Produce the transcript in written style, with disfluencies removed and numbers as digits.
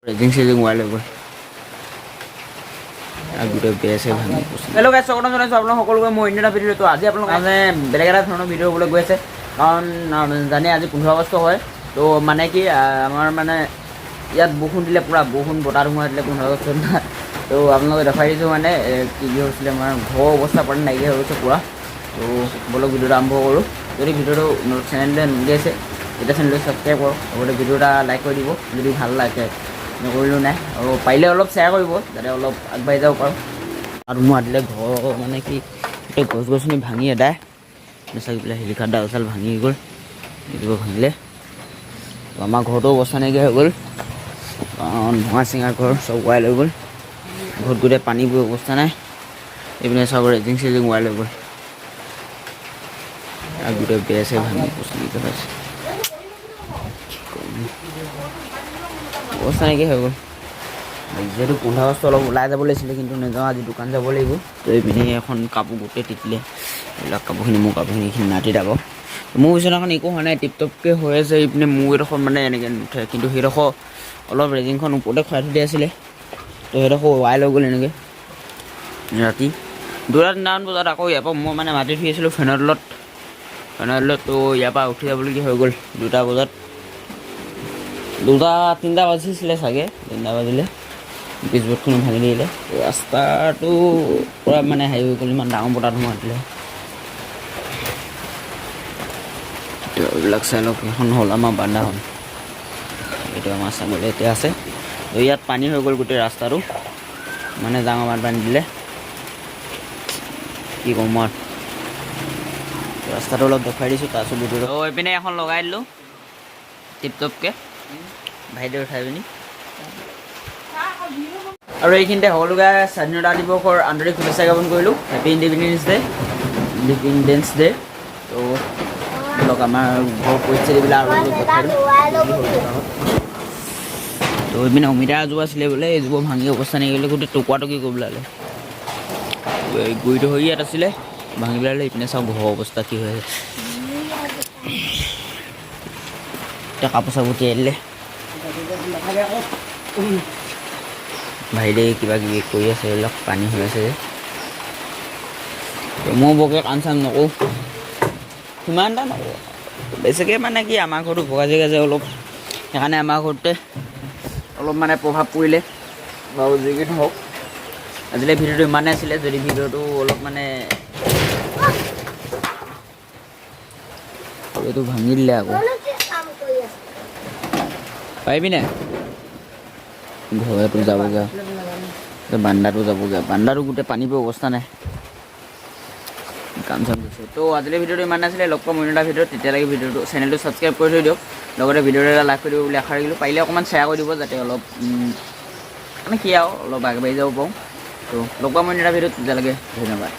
Raging chasing while হৈ গ'ল আৰু গোটেই বেছে ভাঙি গৈছে। হেল্ল' গাইছ, স্বাগতম জনাইছোঁ আপোনালোক সকলোকে মোৰ অন্য এটা ভিডিঅ'টো। আজি আপোনালোকে মানে বেলেগ এটা ধৰণৰ ভিডিঅ' হ'বলৈ গৈ আছে, কাৰণ জানে আজি 15 আগষ্ট হয়। তো মানে কি আমাৰ মানে ইয়াত বৰষুণ দিলে, পূৰা বৰষুণ বতাহ ধুমুহা দিলে 15 আগষ্টত। তো আপোনালোকে দেখাই দিছোঁ মানে কি হৈছিলে, আমাৰ ঘৰৰ অৱস্থা পাতি নাইকিয়া হৈ গৈছে পূৰা। তো বলক ভিডিঅ'টো আৰম্ভ কৰোঁ। যদি ভিডিঅ'টো চেনেলটো নুলিয়াইছে তেতিয়া চেনেলটো ছাবস্ক্ৰাইব কৰক, লগতে ভিডিঅ' এটা লাইক কৰি দিব যদি ভাল লাগে, নকৰিলেও নাই। আৰু পাৰিলে অলপ শ্বেয়াৰ কৰিব যাতে অলপ আগবাঢ়ি যাব পাৰোঁ। আৰু মই দিলে ঘৰ মানে কি গোটেই গছ গছনি ভাঙি এদায় চাই পেলাই শিলিখাৰ ডাল চাল ভাঙি গ'ল, এইটো ভাঙিলে। আমাৰ ঘৰতো অৱস্থা নাইকিয়া হৈ গ'ল, ভঙা চিঙা ঘৰ চব ৱাইল হৈ গ'ল। ঘৰত গোটেই পানীবোৰ অৱস্থা নাই। এইপিনে চব ৰেজিং চেজিং ৱাইল হৈ গ'ল আৰু গোটেই বেছে ভাঙি গৈছে। অৱস্থা নাইকিয়া হৈ গ'ল। যিহেতু 15 আগষ্ট অলপ ওলাই যাব লাগিছিলে, কিন্তু নাযাওঁ, আজি দোকান যাব লাগিব। তো এইপিনে এখন কাপোৰ গোটেই তিতিলে, এইবিলাক কাপোৰখিনি মোৰ কাপোৰখিনি নাতি যাব। মোৰ বিচনাখন একো হোৱা নাই, টিপটপকৈ হৈ আছে। এইপিনে মোৰ এইডোখৰ মানে এনেকৈ নুঠে, কিন্তু সেইডোখৰ অলপ ৰেজিংখন ওপৰতে খুৱাই থৈ দিয়া আছিলে। তো সেইডোখৰ ৱাইল হৈ গ'ল এনেকৈ। ৰাতি 2-3টামান বজাত আকৌ ইয়াৰ পৰা মই মানে মাতি থৈ আছিলোঁ ফেনৰ তলত। তো ইয়াৰ পৰা উঠি যাবলগীয়া হৈ গ'ল 2টা বজাত। 2-3টা বাজিছিলে চাগে, 3টা বাজিলে। পিছবৰ্ডখনো ভাঙি দিলে। ৰাস্তাটো পূৰা মানে হেৰি হৈ গ'ল, ইমান ডাঙৰ বতাহ ধুমুহা দিলে। এইবিলাক চাই লওক, এখন হ'ল আমাৰ বান্দাখন, এইটো আমাৰ ছাগলী এতিয়া আছে। তো ইয়াত পানী হৈ গ'ল গোটেই ৰাস্তাটো, মানে ডাঙৰ বানপানী দিলে, কি ক'ম আৰু। ৰাস্তাটো অলপ দেখুৱাই দিছোঁ, তাৰপিছত ভিডিঅ'টো এইপিনে এখন লগাই দিলোঁ টিপটপকৈ ভাইটিয়ে উঠাই পিনি। আৰু এইখিনিতে সকলোকে স্বাধীনতা দিৱসৰ আন্তৰিক শুভেচ্ছা জ্ঞাপন কৰিলোঁ। Happy independence day. তো ধৰক আমাৰ ঘৰৰ পৰিস্থিতিবিলাক আৰু দেখাই দিওঁ। তো এইপিনে অমিতা এজোপা আছিলে বোলে, এইজোপা ভাঙি অৱস্থা নাইকিয়া, গোটেই টকুৱাটুকি কৰি পেলালে। গুৰিটো হৈ ইয়াত আছিলে, ভাঙি পেলালে। এইপিনে চাওক ঘৰৰ অৱস্থা কি হৈ আছে। এতিয়া কাপোৰ চাপোৰ তিয়াই দিলে। ভাইটিয়ে কিবা কিবি কৰি আছে, এইবিলাক পানী হৈ আছে যে। মই বৰকৈ কাম চাম নকৰোঁ, সিমান এটা নকৰোঁ বেছিকৈ। মানে কি আমাৰ ঘৰটো ভগা জেগা যে অলপ, সেইকাৰণে আমাৰ ঘৰতে অলপ মানে প্ৰভাৱ পৰিলে বাৰু যি কি নহওক। আজিলৈ ভিডিঅ'টো ইমানেই আছিলে। যদি ভিডিঅ'টো অলপ মানে এইটো ভাঙি দিলে আকৌ পাৰিবি নাই, ঘৰতো যাবগৈ, বান্দাটো যাবগৈ। বান্দাটো গোটেই পানীবোৰ অৱস্থা নাই, কাম চাম দিছে। তো আজিলৈ ভিডিঅ'টো ইমান আছিলে। লগ পাম অন্য এটা ভিডিঅ'ত, তেতিয়ালৈকে ভিডিঅ'টো চেনেলটো ছাবস্ক্ৰাইব কৰি থৈ দিয়ক, লগতে ভিডিঅ'টো এটা লাইক কৰি দিব বুলি আশা ৰাখিলোঁ। পাৰিলে অকণমান শ্বেয়াৰ কৰি দিব যাতে অলপ মানে কি আৰু অলপ আগবাঢ়ি যাব পাৰোঁ। তো লগ পাম অন্য এটা ভিডিঅ'ত, তেতিয়ালৈকে ধন্যবাদ।